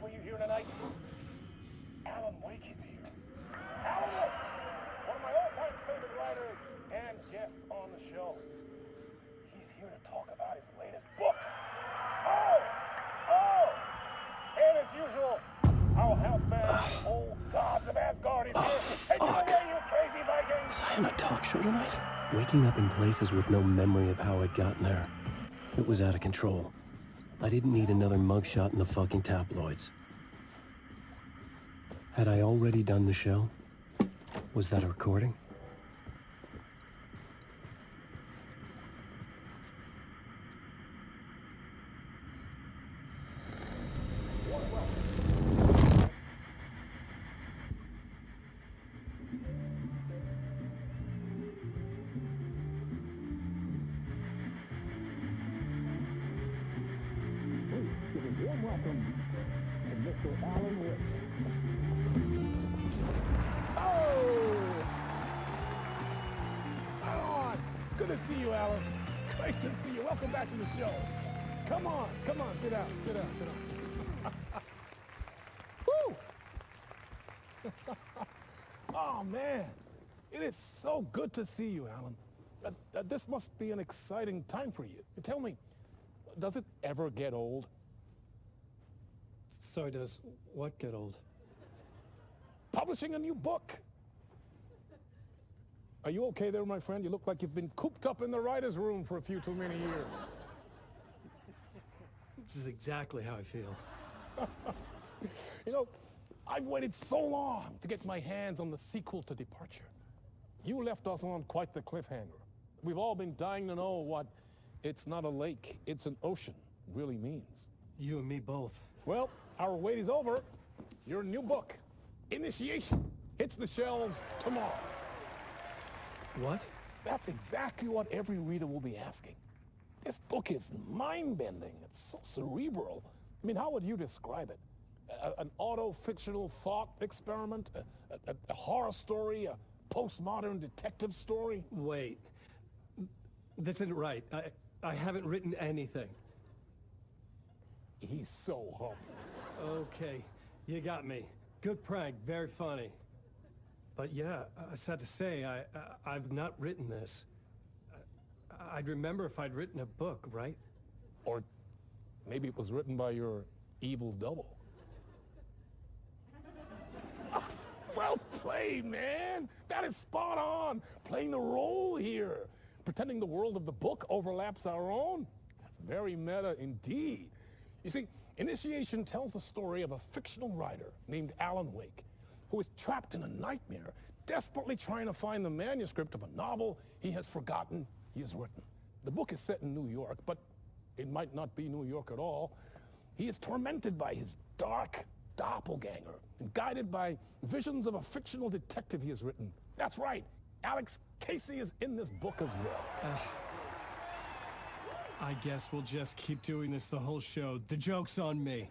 for you here tonight. Alan Wake is here. Alan Wake, one of my all-time favorite writers and guests on the show. He's here to talk about his latest book. And as usual, our house band, Old Gods of Asgard, is here. Take it away, you crazy Vikings! Was I on a talk show tonight? Waking up in places with no memory of how I'd gotten there. It was out of control. I didn't need another mugshot in the fucking tabloids. Had I already done the show? Was that a recording? Warm welcome to Mr. Alan Wake. Good to see you, Alan. Great to see you. Welcome back to the show. Come on, sit down. Woo! Oh, man. It is so good to see you, Alan. This must be an exciting time for you. Tell me, does it ever get old? Sorry, does what get old? Publishing a new book. Are you okay there, my friend? You look like you've been cooped up in the writer's room for a few too many years. This is exactly how I feel. You know, I've waited so long to get my hands on the sequel to Departure. You left us on quite the cliffhanger. We've all been dying to know what "it's not a lake, it's an ocean" really means. You and me both. Well, our wait is over. Your new book, Initiation, hits the shelves tomorrow. What? That's exactly what every reader will be asking. This book is mind-bending. It's so cerebral. I mean, how would you describe it? An auto-fictional thought experiment? A horror story? A postmodern detective story? Wait. This isn't right. I haven't written anything. He's so humble. Okay, you got me. Good prank, very funny. But yeah, sad to say, I've not written this. I'd remember if I'd written a book, right? Or maybe it was written by your evil double. Well played, man. That is spot on. Playing the role here. Pretending the world of the book overlaps our own. That's very meta indeed. You see, Initiation tells the story of a fictional writer named Alan Wake, who is trapped in a nightmare, desperately trying to find the manuscript of a novel he has forgotten he has written. The book is set in New York, but it might not be New York at all. He is tormented by his dark doppelganger and guided by visions of a fictional detective he has written. That's right, Alex Casey is in this book as well. I guess we'll just keep doing this the whole show. The joke's on me.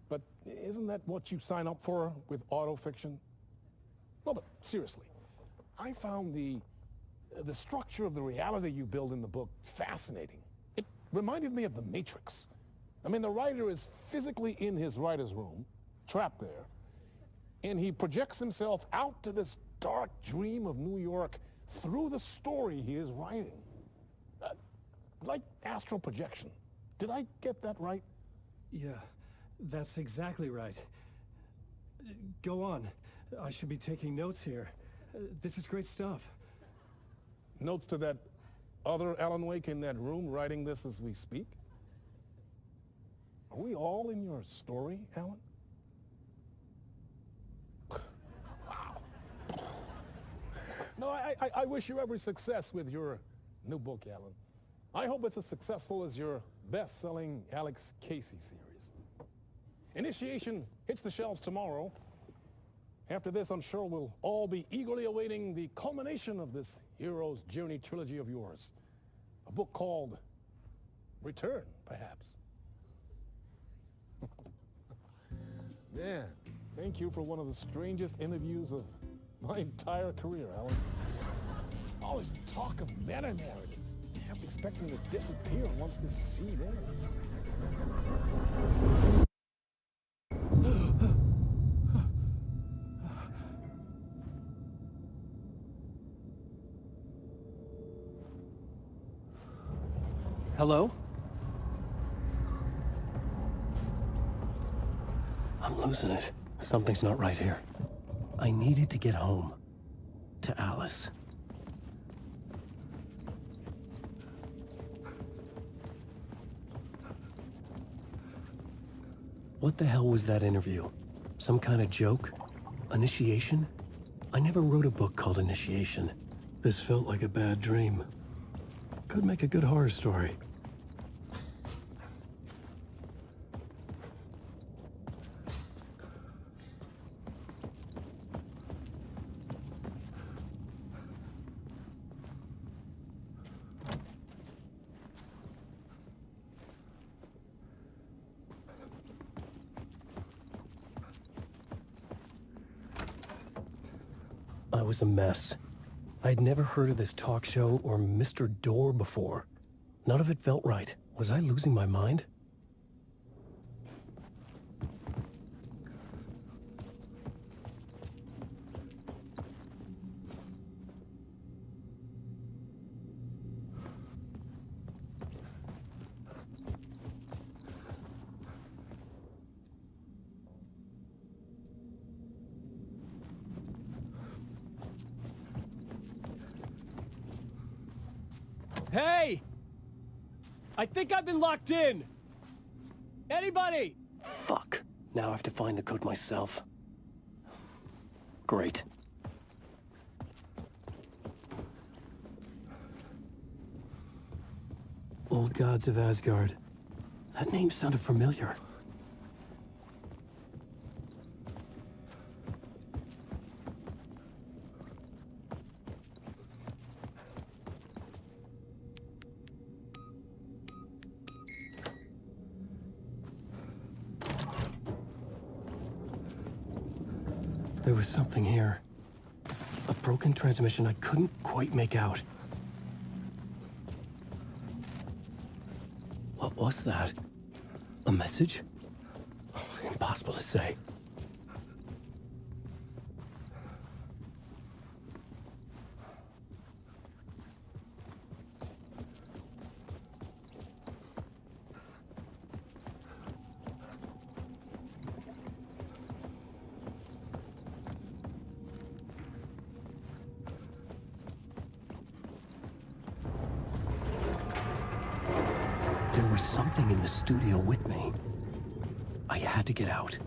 But isn't that what you sign up for with autofiction? No, but seriously, I found the structure of the reality you build in the book fascinating. It reminded me of The Matrix. I mean, the writer is physically in his writer's room, trapped there, and he projects himself out to this dark dream of New York through the story he is writing. Like astral projection. Did I get that right? Yeah, that's exactly right. Go on. I should be taking notes here. This is great stuff. Notes to that other Alan Wake in that room writing this as we speak? Are we all in your story, Alan? Wow. No, I wish you every success with your new book, Alan. I hope it's as successful as your best-selling Alex Casey series. Initiation hits the shelves tomorrow. After this, I'm sure we'll all be eagerly awaiting the culmination of this hero's journey trilogy of yours. A book called Return, perhaps. Man, thank you for one of the strangest interviews of my entire career, Alan. All this talk of meta-narratives. I'm expecting to disappear once this scene ends. Hello? I'm losing it. Something's not right here. I needed to get home. To Alice. What the hell was that interview? Some kind of joke? Initiation? I never wrote a book called Initiation. This felt like a bad dream. Could make a good horror story. I was a mess. I'd never heard of this talk show or Mr. Door before. None of it felt right. Was I losing my mind? Hey! I think I've been locked in! Anybody? Fuck. Now I have to find the code myself. Great. Old Gods of Asgard. That name sounded familiar. There was something here. A broken transmission I couldn't quite make out. What was that? A message? Impossible to say. There was something in the studio with me. I had to get out.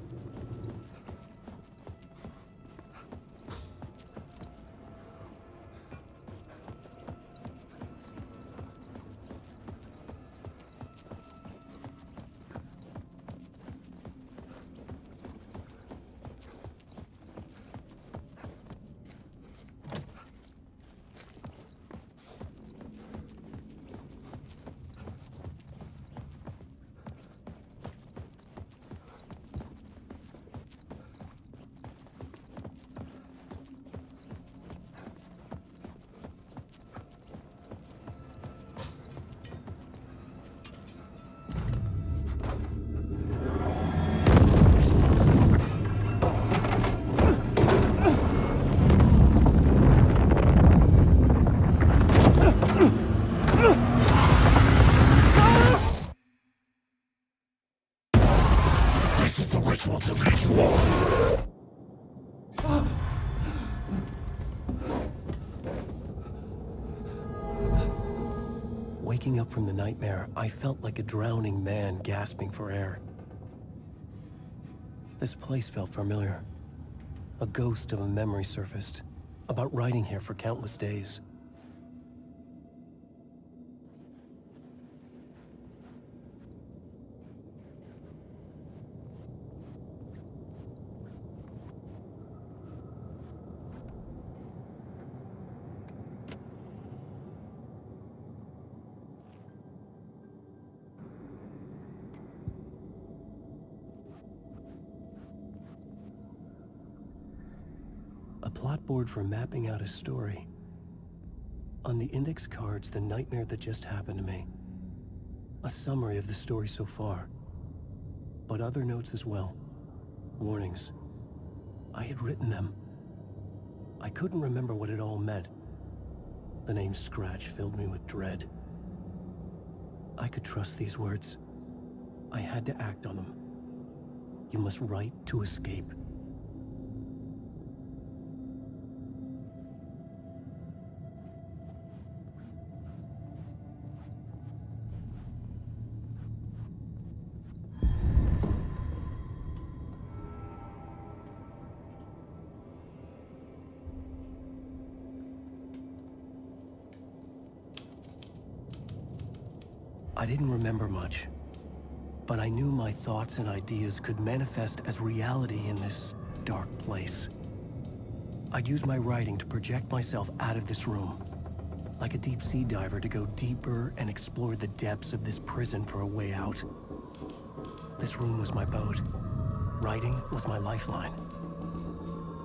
Waking up from the nightmare, I felt like a drowning man gasping for air. This place felt familiar. A ghost of a memory surfaced, about riding here for countless days. A plot board for mapping out a story. On the index cards, the nightmare that just happened to me. A summary of the story so far. But other notes as well. Warnings. I had written them. I couldn't remember what it all meant. The name Scratch filled me with dread. I could trust these words. I had to act on them. You must write to escape. I didn't remember much, but I knew my thoughts and ideas could manifest as reality in this dark place. I'd use my writing to project myself out of this room, like a deep-sea diver to go deeper and explore the depths of this prison for a way out. This room was my boat. Writing was my lifeline.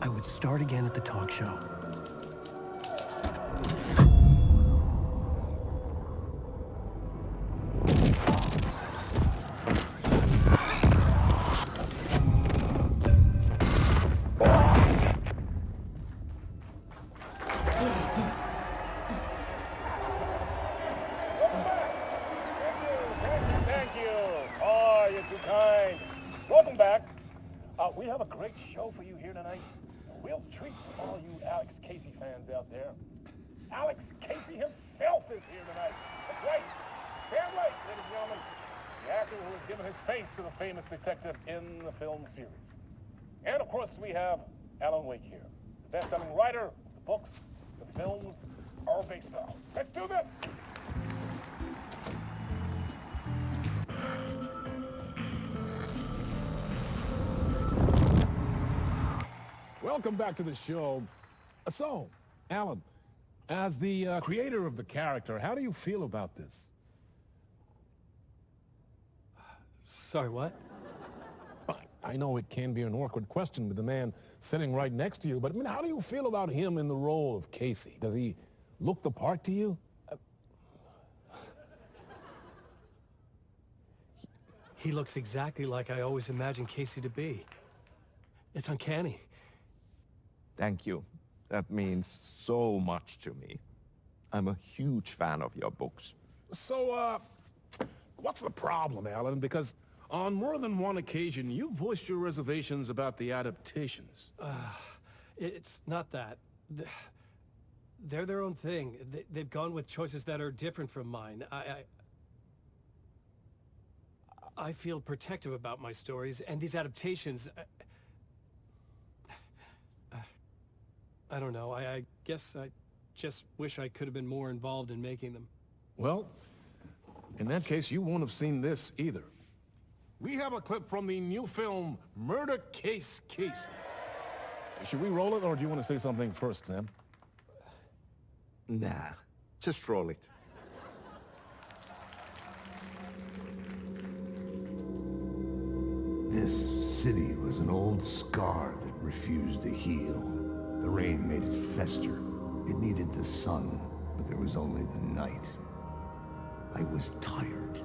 I would start again at the talk show. We have a great show for you here tonight. A real treat for all you Alex Casey fans out there. Alex Casey himself is here tonight. That's right. Sam Lake, ladies and gentlemen. The actor who has given his face to the famous detective in the film series. And of course we have Alan Wake here. The best-selling writer, the books, the films are based on. Let's do this! Welcome back to the show. So, Alan, as the creator of the character, how do you feel about this? Sorry, what? I know it can be an awkward question with the man sitting right next to you, but I mean, how do you feel about him in the role of Casey? Does he look the part to you? He looks exactly like I always imagined Casey to be. It's uncanny. Thank you. That means so much to me. I'm a huge fan of your books. So, what's the problem, Alan? Because on more than one occasion, you voiced your reservations about the adaptations. It's not that. They're their own thing. They've gone with choices that are different from mine. I feel protective about my stories, and these adaptations... I don't know. I guess I just wish I could have been more involved in making them. Well, in that case, you won't have seen this either. We have a clip from the new film, Murder Case Casey. Should we roll it, or do you want to say something first, Sam? Nah, just roll it. This city was an old scar that refused to heal. The rain made it fester. It needed the sun, but there was only the night. I was tired.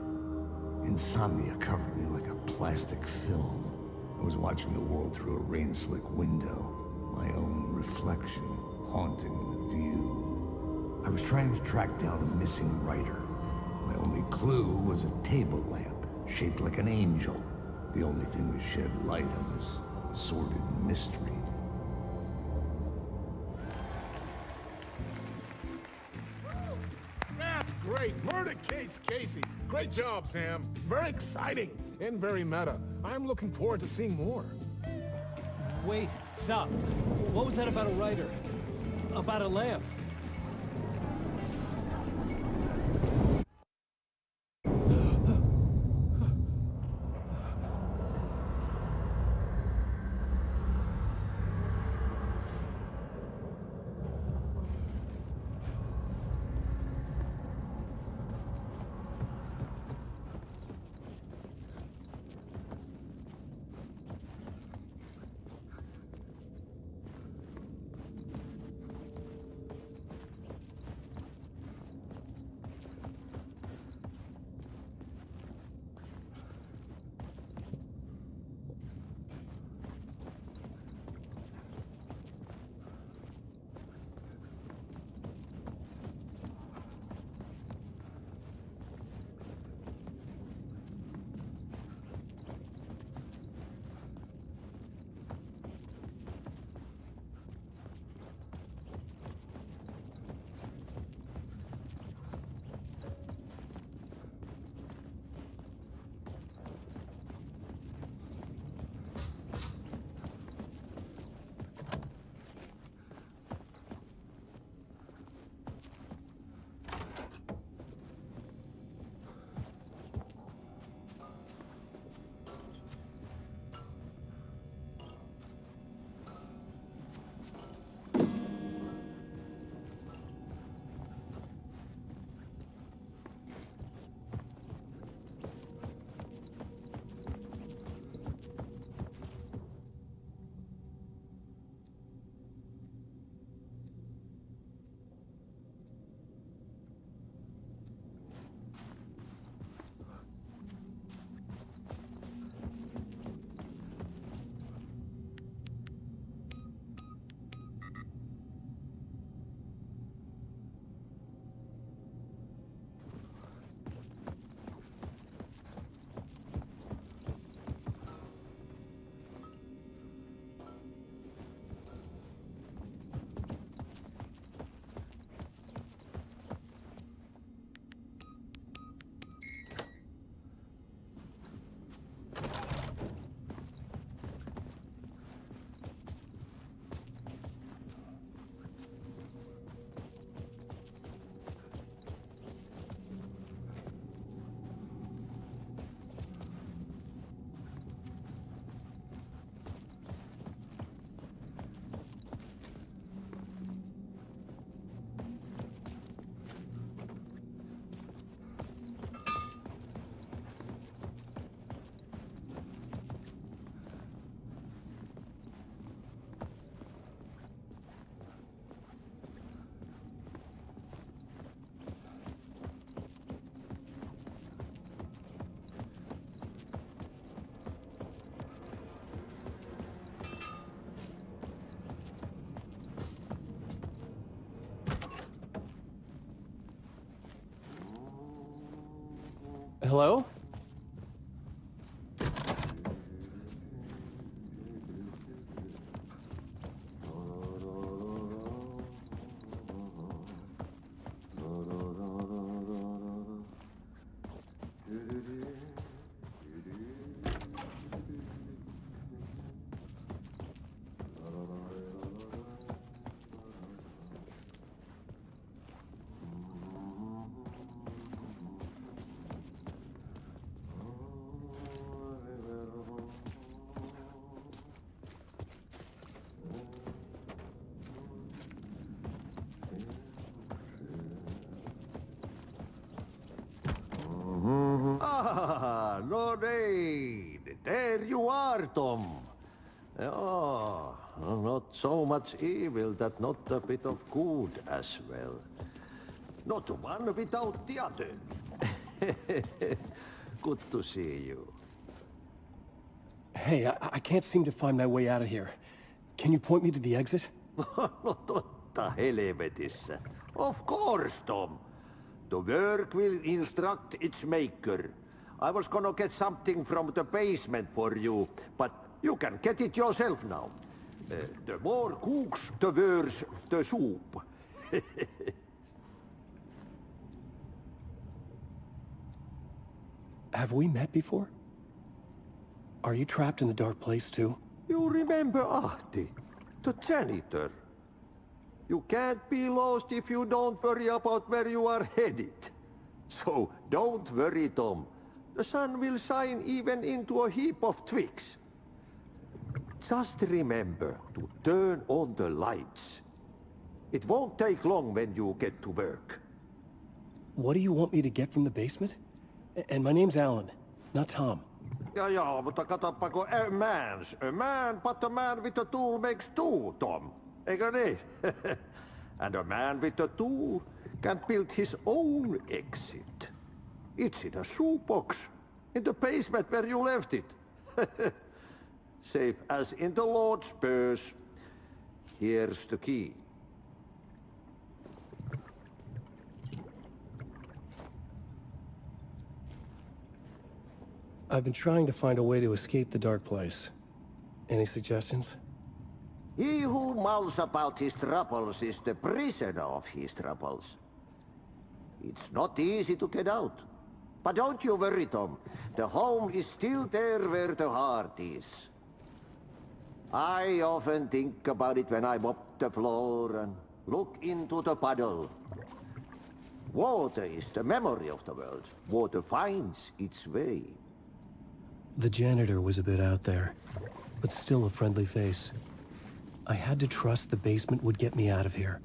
Insomnia covered me like a plastic film. I was watching the world through a rain-slick window, my own reflection haunting the view. I was trying to track down a missing writer. My only clue was a table lamp, shaped like an angel. The only thing to shed light on this sordid mystery. That's great. Murder Case Casey. Great job, Sam. Very exciting and very meta. I'm looking forward to seeing more. Wait, stop. What was that about a writer? About a lamp? Hello? Ah, Lorraine! There you are, Tom. Oh, not so much evil that not a bit of good as well. Not one without the other. Good to see you. Hey, I can't seem to find my way out of here. Can you point me to the exit? No totta helvetissä. Of course, Tom. The work will instruct its maker. I was gonna get something from the basement for you, but you can get it yourself now. The more cooks, the worse the soup. Have we met before? Are you trapped in the dark place too? You remember Ahti, the janitor. You can't be lost if you don't worry about where you are headed. So don't worry, Tom. The sun will shine even into a heap of twigs. Just remember to turn on the lights. It won't take long when you get to work. What do you want me to get from the basement? And my name's Alan, not Tom. Ja, mutta katsopako a man, but a man with a tool makes two, Tom. Eikö niin? And a man with a tool can build his own exit. It's in a shoebox, in the basement where you left it. Safe as in the Lord's purse. Here's the key. I've been trying to find a way to escape the dark place. Any suggestions? He who mulls about his troubles is the prisoner of his troubles. It's not easy to get out. But don't you worry, Tom. The home is still there where the heart is. I often think about it when I mop the floor and look into the puddle. Water is the memory of the world. Water finds its way. The janitor was a bit out there, but still a friendly face. I had to trust the basement would get me out of here.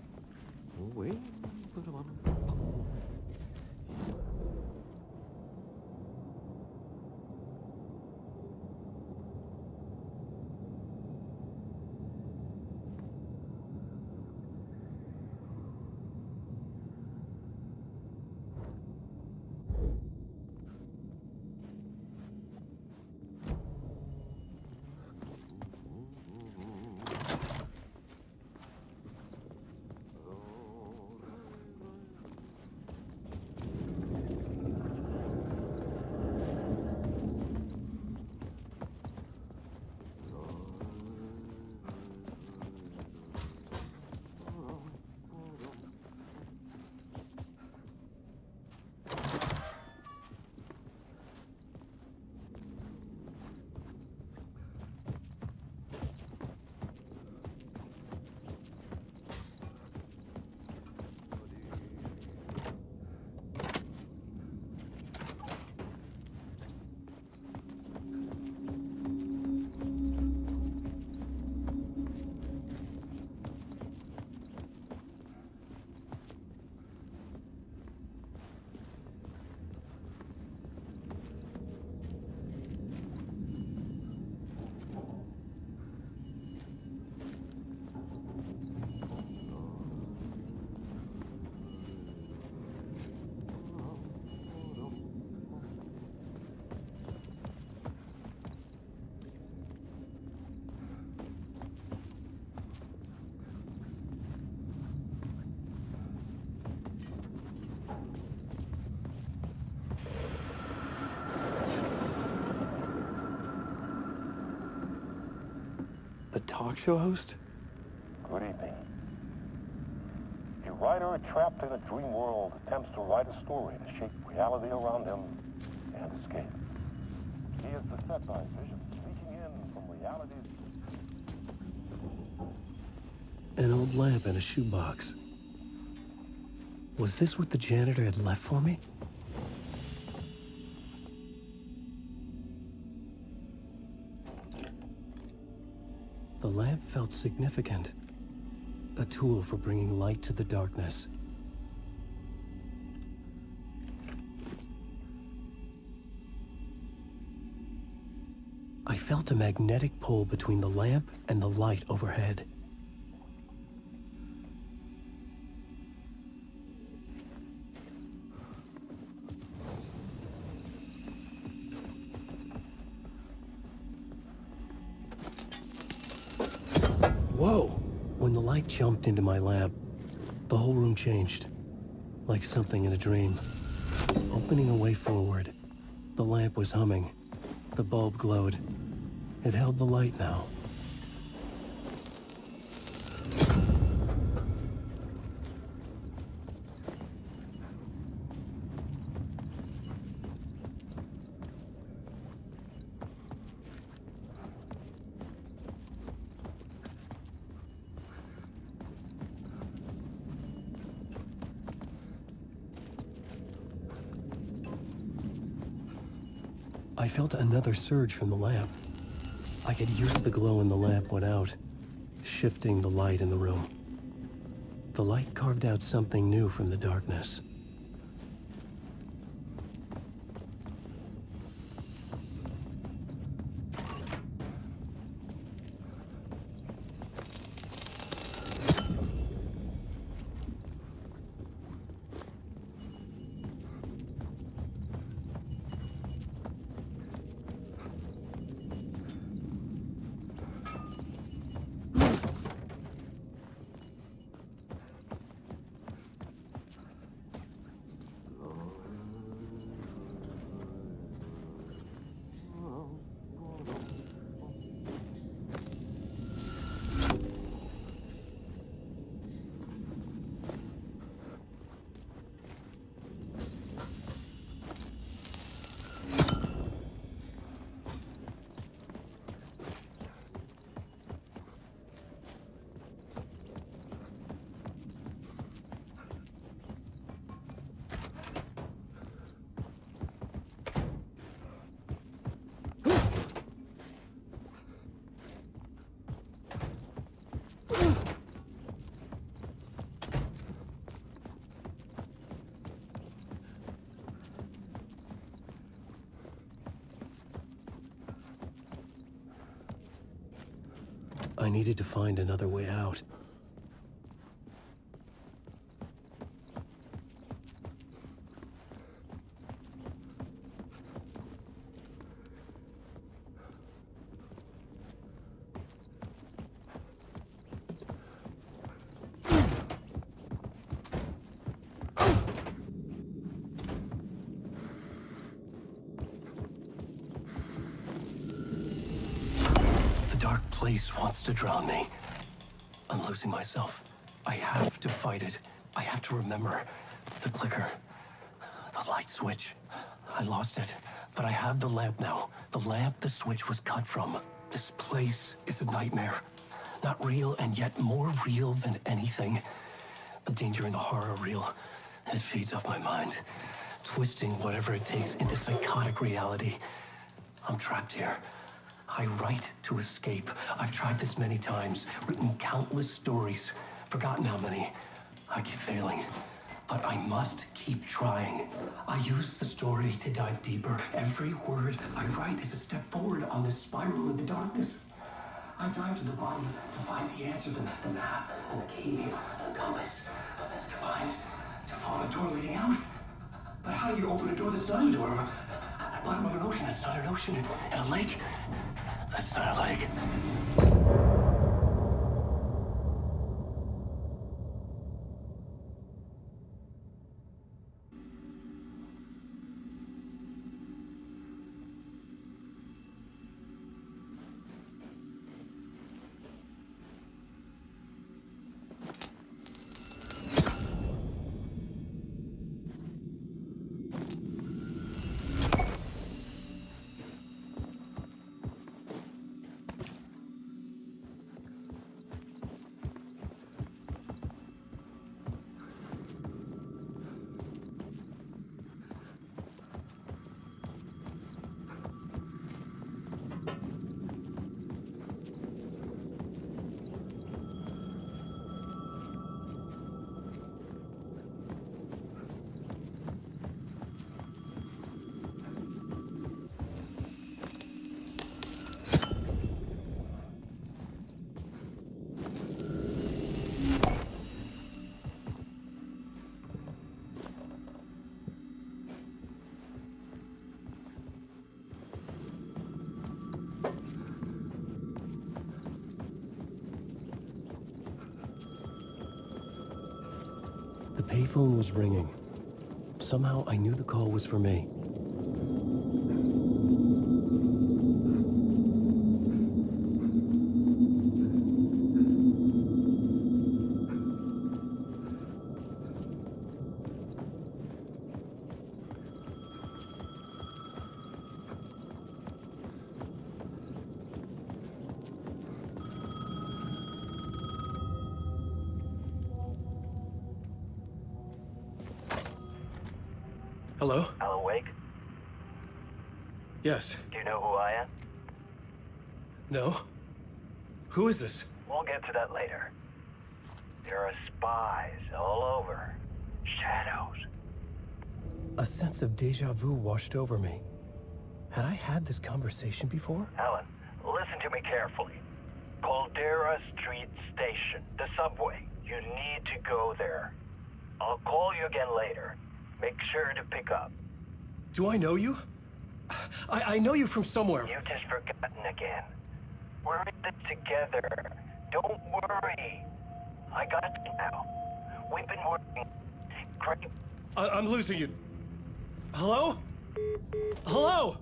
The talk show host? Good evening. A writer trapped in a dream world attempts to write a story to shape reality around him and escape. He is beset by visions reaching in from realities. An old lamp and a shoebox. Was this what the janitor had left for me? The lamp felt significant. A tool for bringing light to the darkness. I felt a magnetic pull between the lamp and the light overhead. Whoa! When the light jumped into my lamp, the whole room changed, like something in a dream. Opening a way forward, the lamp was humming. The bulb glowed. It held the light now. I felt another surge from the lamp. I could use the glow in the lamp went out, shifting the light in the room. The light carved out something new from the darkness. I needed to find another way out. Place wants to drown me. I'm losing myself. I have to fight it. I have to remember. The clicker. The light switch. I lost it. But I have the lamp now. The lamp the switch was cut from. This place is a nightmare. Not real, and yet more real than anything. The danger and the horror are real. It feeds off my mind. Twisting whatever it takes into psychotic reality. I'm trapped here. I write to escape. I've tried this many times, written countless stories, forgotten how many. I keep failing, but I must keep trying. I use the story to dive deeper. Every word I write is a step forward on this spiral into darkness. I dive to the bottom to find the answer, the map, and the key, the compass. That's combined to form a door leading out. But how do you open a door that's not a door? At the bottom of an ocean, that's not an ocean. And a lake, that's not a lake. payphone was ringing. Somehow I knew the call was for me. Hello? Alan Wake? Yes. Do you know who I am? No? Who is this? We'll get to that later. There are spies all over. Shadows. A sense of deja vu washed over me. Had I had this conversation before? Alan, listen to me carefully. Caldera Street Station, the subway. You need to go there. I'll call you again later. Make sure to pick up. Do I know you? I know you from somewhere. You just forgotten again. We're in this together. Don't worry. I got you now. We've been working. Great. I'm losing you. Hello? Hello?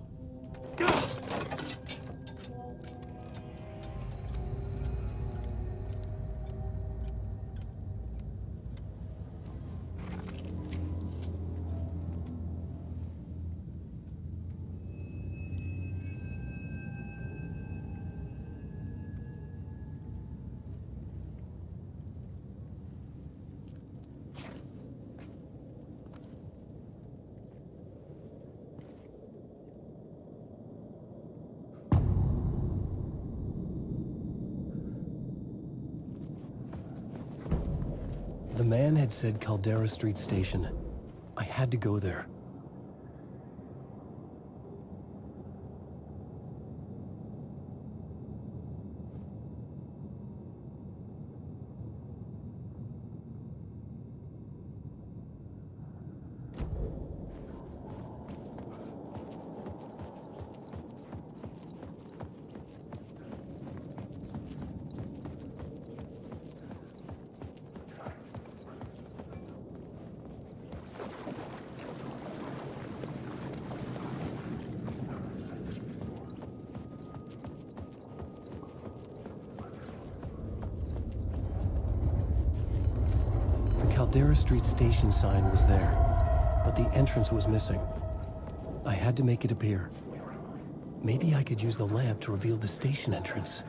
The man had said Caldera Street Station. I had to go there. Caldera Street Station sign was there, but the entrance was missing. I had to make it appear. Maybe I could use the lamp to reveal the station entrance.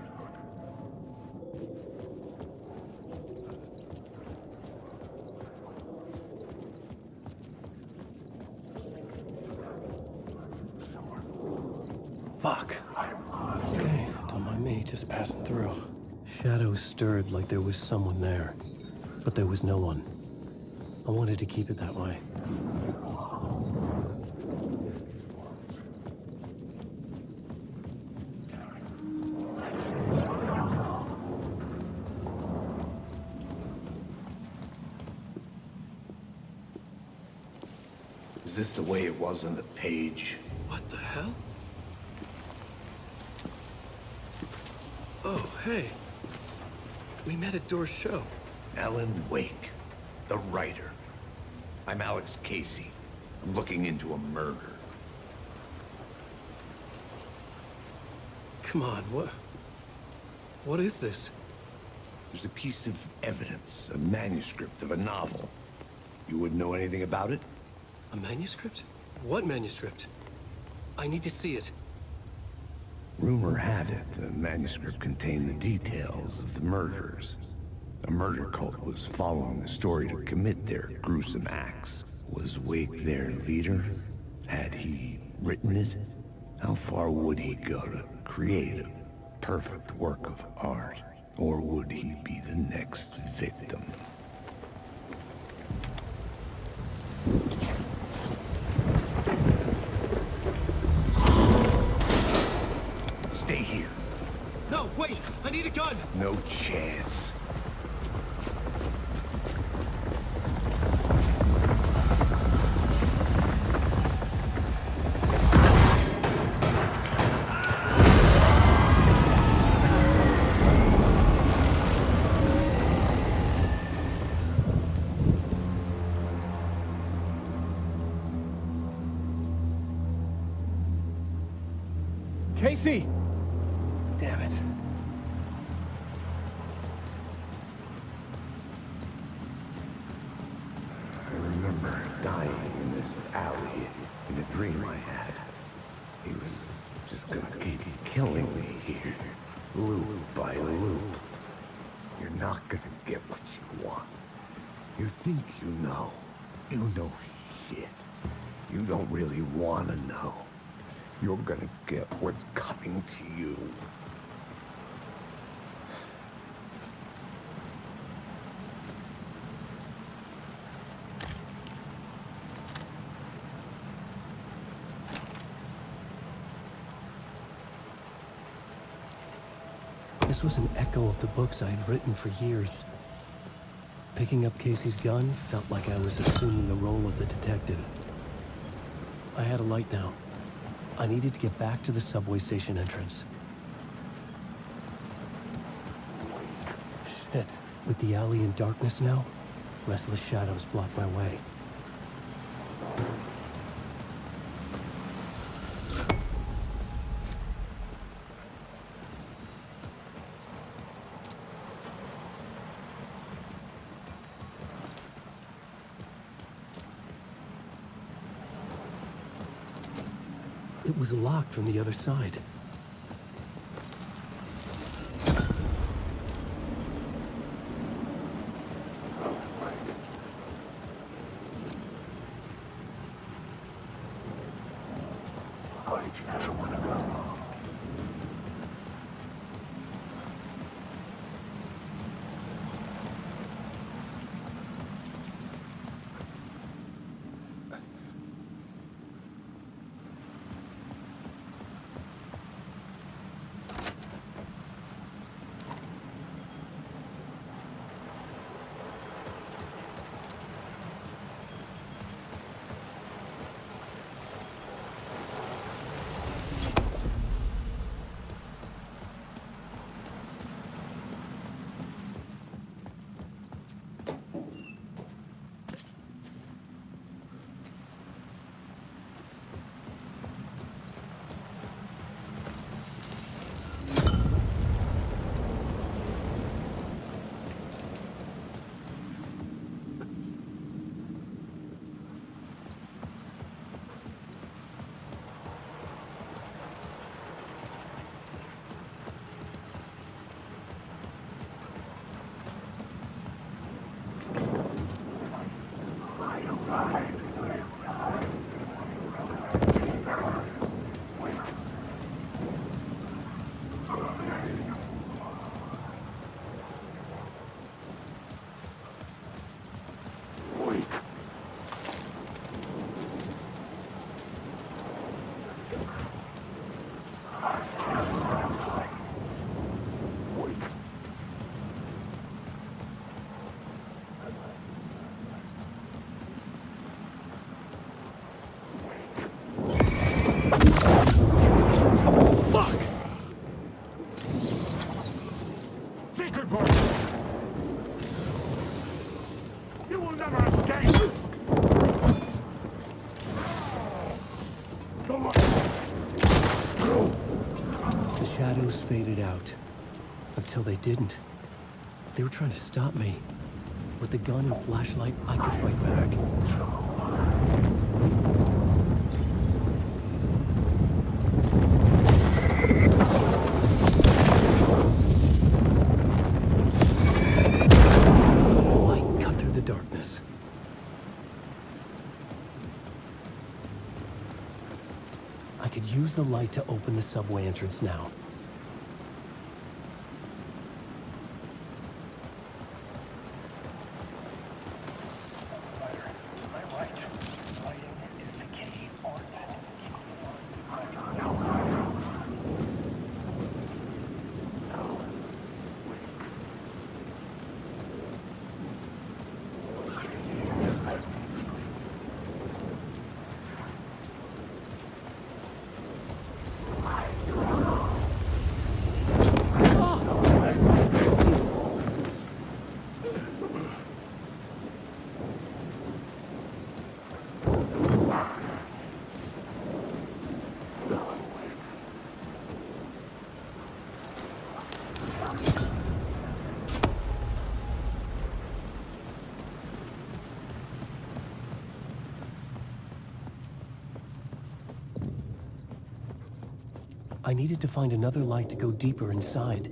Fuck. Okay, don't mind me, just passing through. Shadows stirred like there was someone there, but there was no one. I wanted to keep it that way. Is this the way it was on the page? What the hell? Oh, hey. We met at Door's show. Alan Wake, the writer. I'm Alex Casey. I'm looking into a murder. Come on, what is this? There's a piece of evidence, a manuscript of a novel. You wouldn't know anything about it? A manuscript? What manuscript? I need to see it. Rumor had it the manuscript contained the details of the murders. A murder cult was following the story to commit their gruesome acts. Was Wake their leader? Had he written it? How far would he go to create a perfect work of art? Or would he be the next victim? Stay here. No, wait! I need a gun! No chance. Casey! Damn it. I remember dying in this alley in a dream I had. He was just gonna keep killing me here, loop by loop. You're not gonna get what you want. You think you know. You know shit. You don't really wanna know. You're gonna get what's coming to you. This was an echo of the books I had written for years. Picking up Casey's gun felt like I was assuming the role of the detective. I had a light now. I needed to get back to the subway station entrance. Shit. With the alley in darkness now, restless shadows blocked my way. It was locked from the other side. Faded out. Until they didn't. They were trying to stop me. With the gun and flashlight, I could fight back. Light cut through the darkness. I could use the light to open the subway entrance now. I needed to find another light to go deeper inside.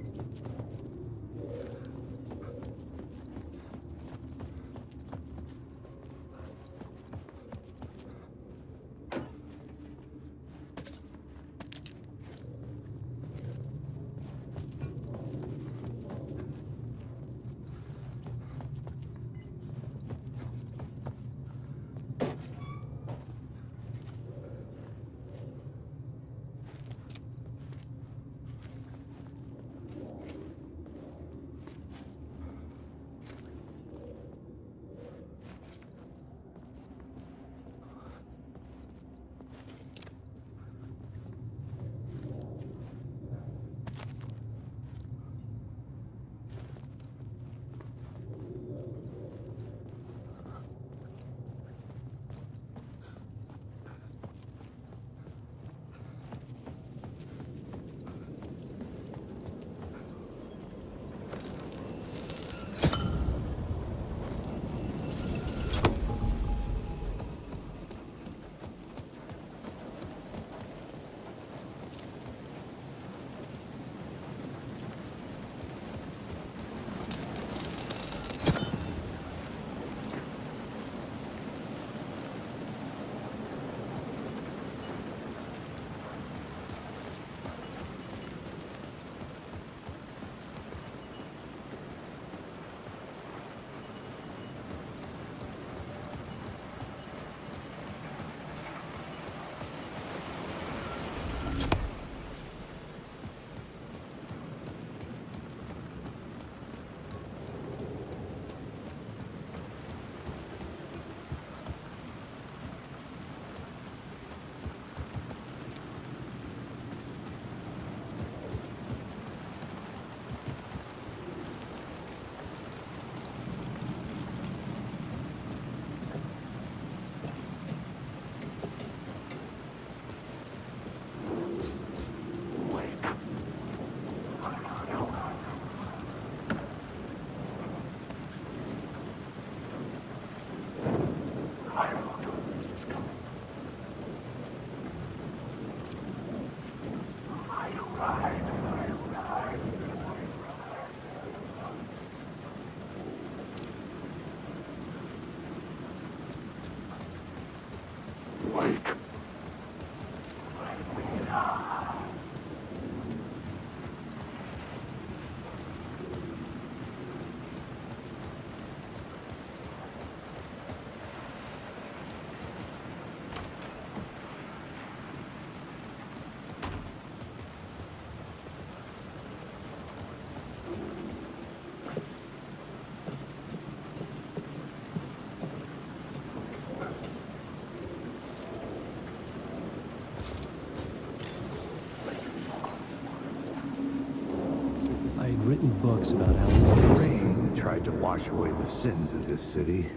Written books about Alan's case. Rain tried to wash away the sins of this city.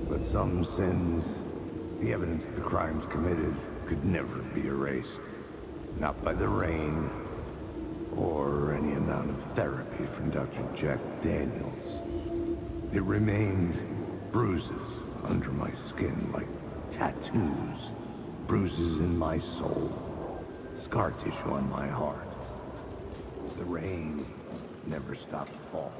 But some sins, the evidence of the crimes committed, could never be erased. Not by the rain, or any amount of therapy from Dr. Jack Daniels. It remained bruises under my skin, like tattoos. Bruises in my soul. Scar tissue on my heart. The rain never stopped falling.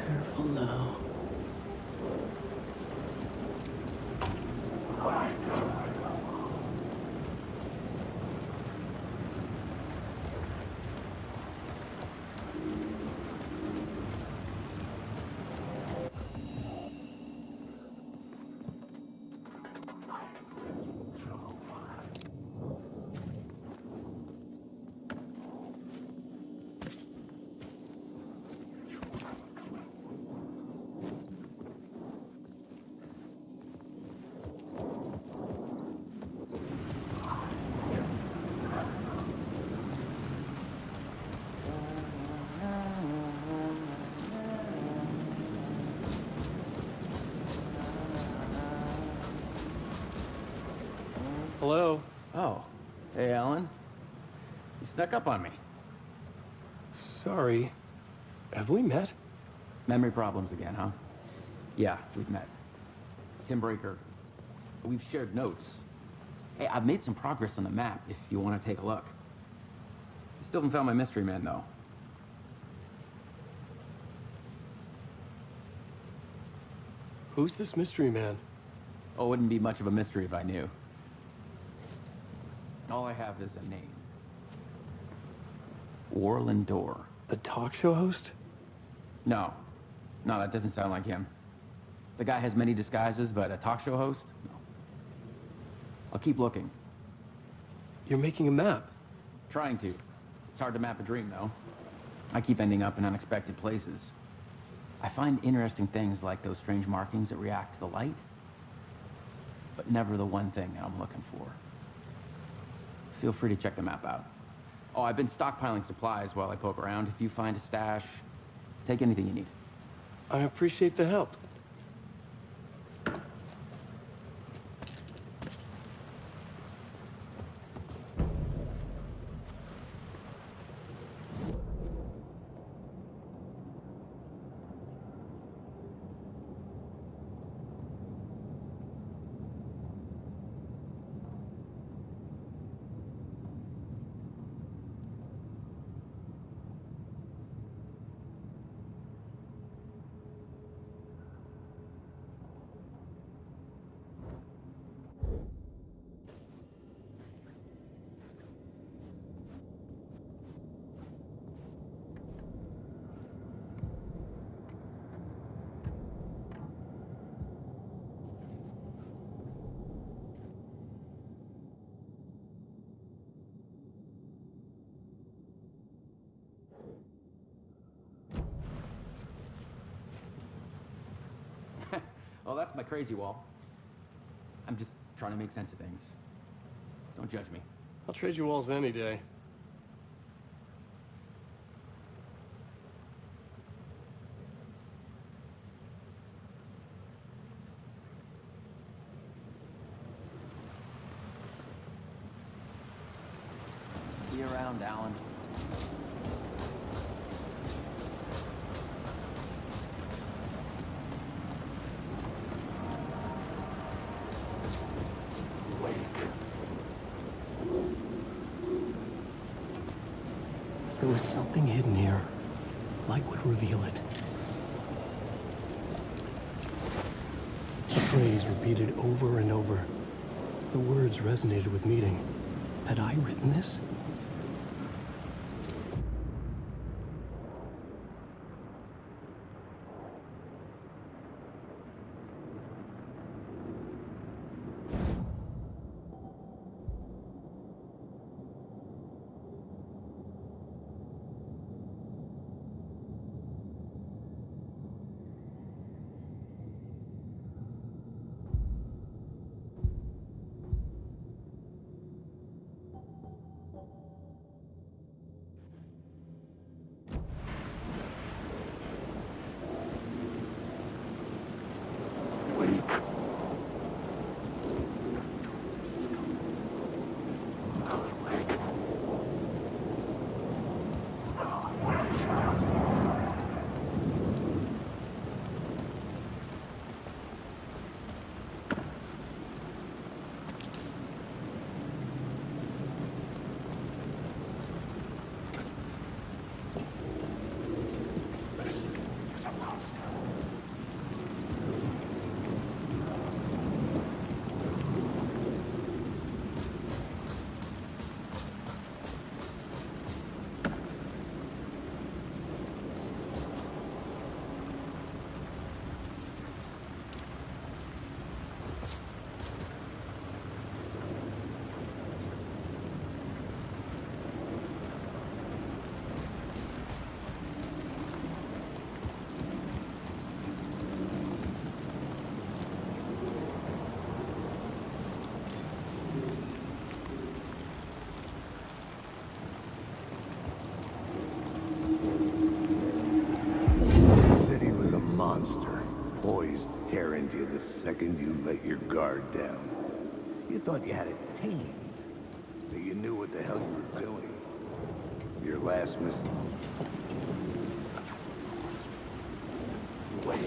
Careful now. Hello? Oh. Hey, Alan. You snuck up on me. Sorry. Have we met? Memory problems again, huh? Yeah, we've met. Tim Breaker. We've shared notes. Hey, I've made some progress on the map if you want to take a look. I still haven't found my mystery man, though. Who's this mystery man? Oh, it wouldn't be much of a mystery if I knew. All I have is a name. Warlin Door. The talk show host? No. No, that doesn't sound like him. The guy has many disguises, but a talk show host? No. I'll keep looking. You're making a map. Trying to. It's hard to map a dream, though. I keep ending up in unexpected places. I find interesting things like those strange markings that react to the light, but never the one thing that I'm looking for. Feel free to check the map out. Oh, I've been stockpiling supplies while I poke around. If you find a stash, take anything you need. I appreciate the help. Oh, that's my crazy wall. I'm just trying to make sense of things. Don't judge me. I'll trade you walls any day. See you around, Alan. There was something hidden here. Light would reveal it. A phrase repeated over and over. The words resonated with meaning. Had I written this? Monster, poised to tear into you the second you let your guard down. You thought you had it tamed. That you knew what the hell you were doing. Your last mistake. Wait.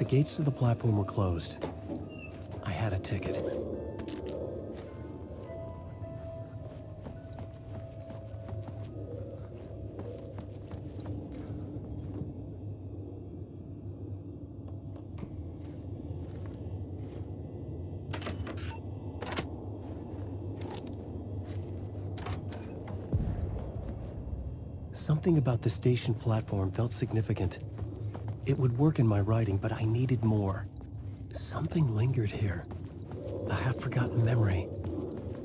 The gates to the platform were closed. I had a ticket. Something about the station platform felt significant. It would work in my writing, but I needed more. Something lingered here. A half-forgotten memory.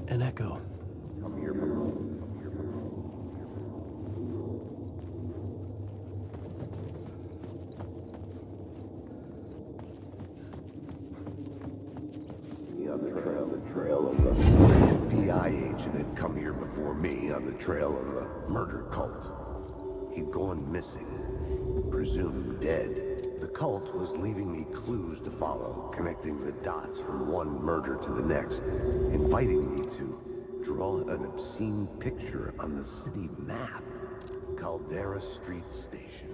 An echo. An FBI agent had come here before me on the trail of a murder cult. He'd gone missing, presumed dead. The cult was leaving me clues to follow, connecting the dots from one murder to the next, inviting me to draw an obscene picture on the city map. Caldera Street Station.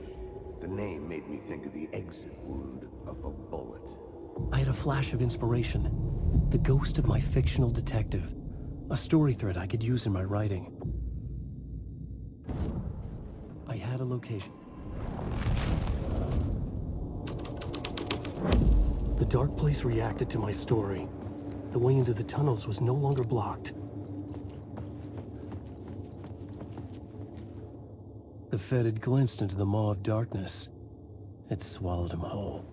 The name made me think of the exit wound of a bullet. I had a flash of inspiration. The ghost of my fictional detective. A story thread I could use in my writing. I had a location. The dark place reacted to my story. The way into the tunnels was no longer blocked. The Fed had glimpsed into the maw of darkness. It swallowed him whole.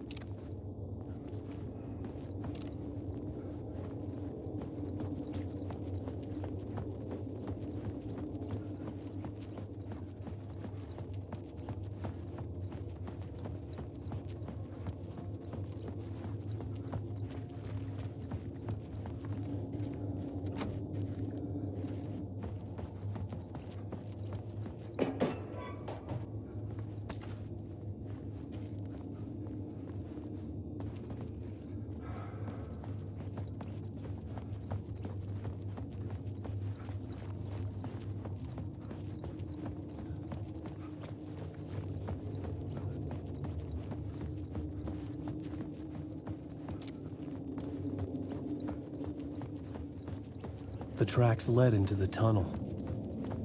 The tracks led into the tunnel.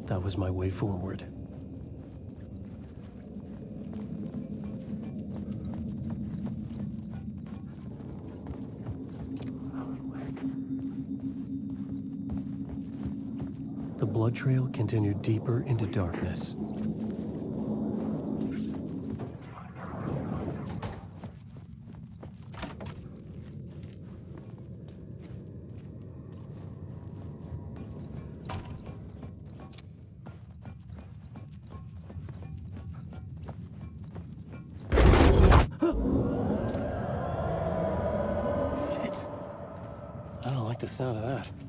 That was my way forward. The blood trail continued deeper into darkness. Shit. I don't like the sound of that.